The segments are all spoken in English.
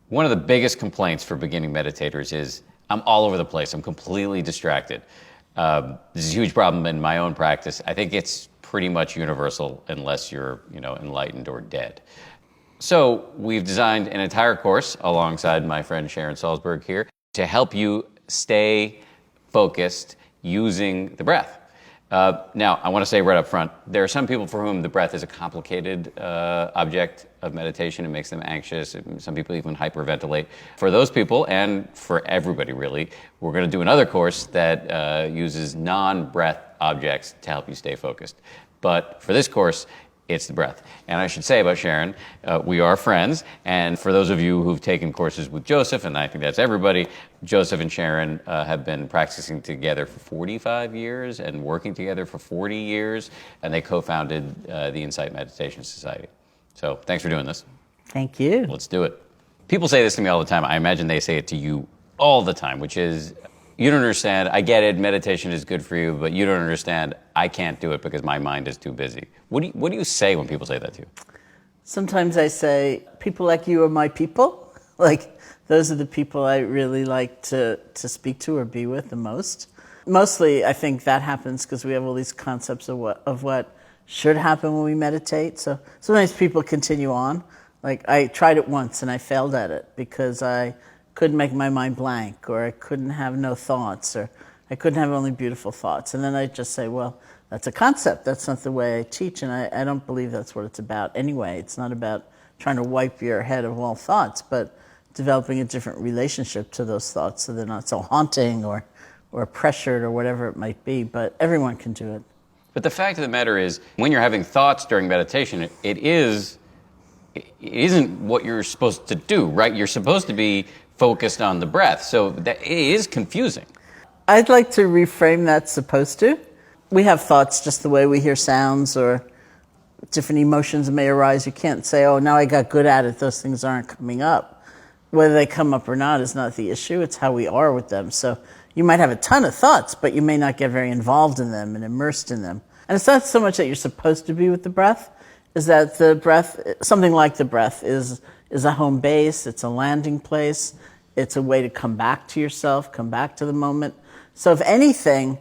One of the biggest complaints for beginning meditators is I'm all over the place. I'm completely distracted. This is a huge problem in my own practice. I think it's pretty much universal unless you're, enlightened or dead. So we've designed an entire course alongside my friend Sharon Salzberg here to help you stay focused using the breath. Now, I want to say right up front, there are some people for whom the breath is a complicated object of meditation. It makes them anxious. Some people even hyperventilate. For those people, and for everybody really, we're going to do another course that uses non-breath objects to help you stay focused. But for this course, it's the breath. And I should say about Sharon, we are friends. And for those of you who've taken courses with Joseph, and I think that's everybody, Joseph and Sharon have been practicing together for 45 years and working together for 40 years. And they co-founded the Insight Meditation Society. So thanks for doing this. Thank you. Let's do it. People say this to me all the time. I imagine they say it to you all the time, which is, you don't understand. I get it. Meditation is good for you, but you don't understand. I can't do it because my mind is too busy. What do you say when people say that to you? Sometimes I say, people like you are my people. Like, those are the people I really like to speak to or be with the most. Mostly, I think that happens because we have all these concepts of what should happen when we meditate. So sometimes people continue on. Like, I tried it once and I failed at it because I couldn't make my mind blank, or I couldn't have no thoughts, or I couldn't have only beautiful thoughts. And then I just say, well, that's a concept. That's not the way I teach, and I don't believe that's what it's about anyway. It's not about trying to wipe your head of all thoughts, but developing a different relationship to those thoughts so they're not so haunting or pressured or whatever it might be. But everyone can do it. But the fact of the matter is, when you're having thoughts during meditation, it isn't what you're supposed to do, right? You're supposed to be focused on the breath. So that it is confusing. I'd like to reframe that supposed to. We have thoughts just the way we hear sounds, or different emotions may arise. You can't say, oh, now I got good at it. Those things aren't coming up. Whether they come up or not is not the issue. It's how we are with them. So you might have a ton of thoughts, but you may not get very involved in them and immersed in them. And it's not so much that you're supposed to be with the breath, is that the breath, something like the breath, is a home base. It's a landing place. It's a way to come back to yourself, come back to the moment. So if anything,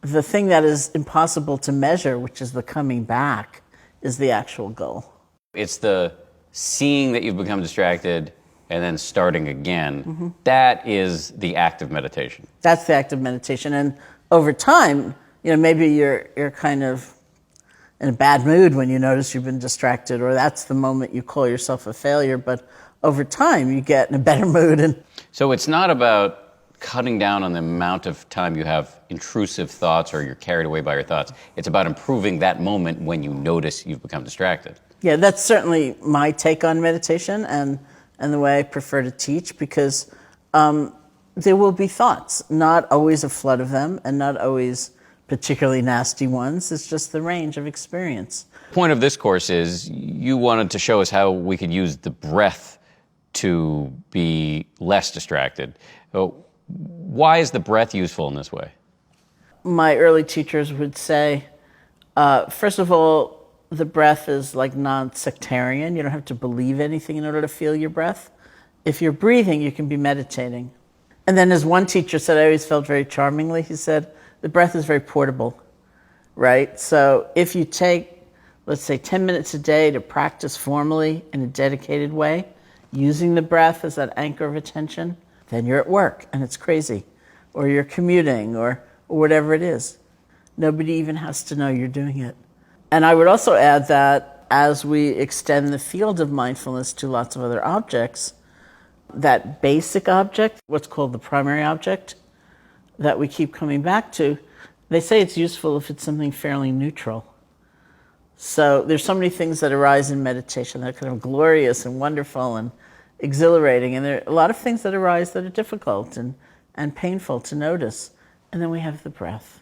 the thing that is impossible to measure, which is the coming back, is the actual goal. It's the seeing that you've become distracted and then starting again. Mm-hmm. That is the act of meditation. That's the act of meditation. And over time, maybe you're kind of in a bad mood when you notice you've been distracted, or that's the moment you call yourself a failure. But over time, you get in a better mood. So it's not about cutting down on the amount of time you have intrusive thoughts or you're carried away by your thoughts. It's about improving that moment when you notice you've become distracted. Yeah, that's certainly my take on meditation and the way I prefer to teach, because there will be thoughts, not always a flood of them and not always particularly nasty ones. It's just the range of experience. The point of this course is you wanted to show us how we could use the breath to be less distracted. Why is the breath useful in this way? My early teachers would say, first of all, the breath is like non-sectarian. You don't have to believe anything in order to feel your breath. If you're breathing, you can be meditating. And then as one teacher said, I always felt very charmingly, he said, the breath is very portable, right? So if you take, let's say, 10 minutes a day to practice formally in a dedicated way, using the breath as that anchor of attention, then you're at work and it's crazy. Or you're commuting or whatever it is. Nobody even has to know you're doing it. And I would also add that as we extend the field of mindfulness to lots of other objects, that basic object, what's called the primary object, that we keep coming back to, they say it's useful if it's something fairly neutral. So there's so many things that arise in meditation that are kind of glorious and wonderful and exhilarating, and there are a lot of things that arise that are difficult and painful to notice. And then we have the breath.